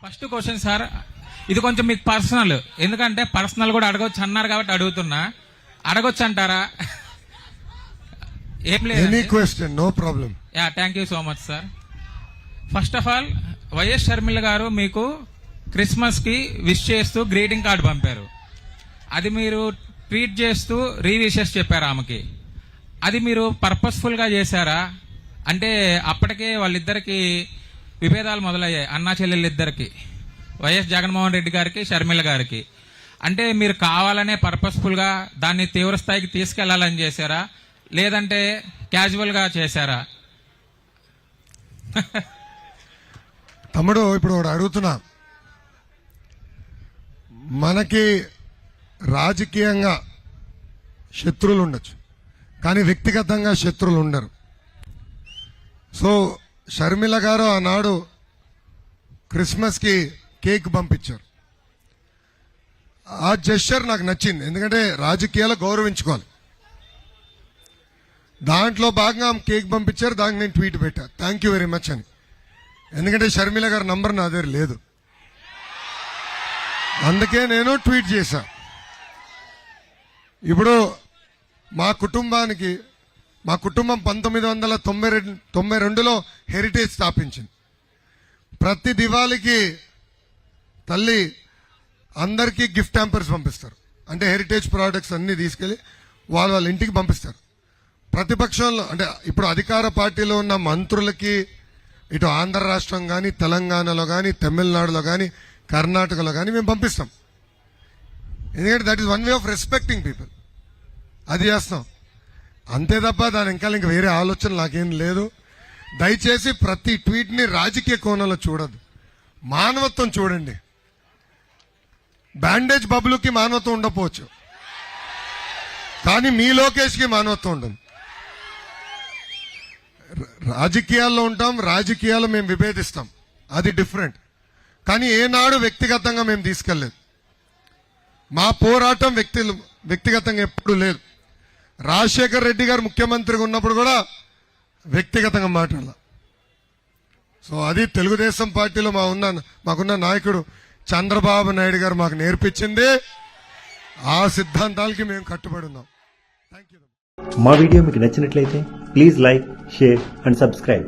First question sir, ఇది కొంచెం మీకు పర్సనల్, ఎందుకంటే పర్సనల్ కూడా అడగొచ్చు అన్నారు కాబట్టి అడుగుతున్నా. అడగొచ్చు అంటారా? ఏం లేదు. Any question, no problem. Yeah, thank you so much sir. First of all, YS Sharmila గారు మీకు క్రిస్మస్ కి విష్ చేస్తూ గ్రీటింగ్ కార్డు పంపారు. అది మీరు ట్వీట్ చేస్తూ రీవిషెస్ చెప్పారు ఆమెకి. అది మీరు పర్పస్ఫుల్ గా చేశారా? అంటే అప్పటికే వాళ్ళిద్దరికి విభేదాలు మొదలయ్యాయి, అన్నా చెల్లెళ్ళిద్దరికి, వైఎస్ జగన్మోహన్ రెడ్డి గారికి, షర్మిల గారికి. అంటే మీరు కావాలనే పర్పస్ఫుల్ గా దాన్ని తీవ్ర స్థాయికి తీసుకెళ్లాలని చేశారా, లేదంటే క్యాజువల్ గా చేశారా? తమ్ముడు, ఇప్పుడు ఒకటి అడుగుతున్నా. మనకి రాజకీయంగా శత్రువులు ఉండొచ్చు, కానీ వ్యక్తిగతంగా శత్రువులు ఉండరు. సో షర్మిల గారు ఆనాడు క్రిస్మస్కి కేక్ పంపించారు. ఆ జెస్చర్ నాకు నచ్చింది, ఎందుకంటే రాజకీయాలు గౌరవించుకోవాలి. దాంట్లో భాగంగా ఆమె కేక్ పంపించారు, దానికి నేను ట్వీట్ పెట్టా, థ్యాంక్ యూ వెరీ మచ్ అని. ఎందుకంటే షర్మిల గారి నంబర్ నా దగ్గర లేదు, అందుకే నేను ట్వీట్ చేశా. ఇప్పుడు మా కుటుంబం 1992లో హెరిటేజ్ స్థాపించింది. ప్రతి దివాళీకి తల్లి అందరికీ గిఫ్ట్ హ్యాంపర్స్ పంపిస్తారు. అంటే హెరిటేజ్ ప్రోడక్ట్స్ అన్ని తీసుకెళ్లి వాళ్ళ ఇంటికి పంపిస్తారు. ప్రతిపక్షంలో అంటే ఇప్పుడు అధికార పార్టీలో ఉన్న మంత్రులకి ఇటు ఆంధ్ర రాష్ట్రం కానీ, తెలంగాణలో కానీ, తమిళనాడులో కానీ, కర్ణాటకలో కానీ మేము పంపిస్తాం. ఎందుకంటే that is one way of respecting people. అది చేస్తాం అంతే తప్ప దాని ఇంకా వేరే ఆలోచన నాకేం లేదు. దయచేసి ప్రతి ట్వీట్ని రాజకీయ కోణంలో చూడద్దు, మానవత్వం చూడండి. బ్యాండేజ్ బబులుకి మానవత్వం ఉండకపోవచ్చు, కానీ మీ లోకేష్కి మానవత్వం ఉండదు. రాజకీయాల్లో ఉంటాం, రాజకీయాల్లో మేము విభేదిస్తాం, అది డిఫరెంట్. కానీ ఏనాడు వ్యక్తిగతంగా మేము తీసుకెళ్లేదు. మా పోరాటం వ్యక్తిగతంగా ఎప్పుడు లేదు. రాజశేఖర్ రెడ్డి గారు ముఖ్యమంత్రిగా ఉన్నప్పుడు కూడా వ్యక్తిగతంగా మాట్లాడాల. సో అది తెలుగుదేశం పార్టీలో మాకున్న నాయకుడు చంద్రబాబు నాయుడు గారు మాకు నేర్పించింది. ఆ సిద్ధాంతాలకి మేము కట్టుబడి ఉన్నాం. Thank you. మా వీడియో మీకు నచ్చినట్లయితే please like, share and subscribe.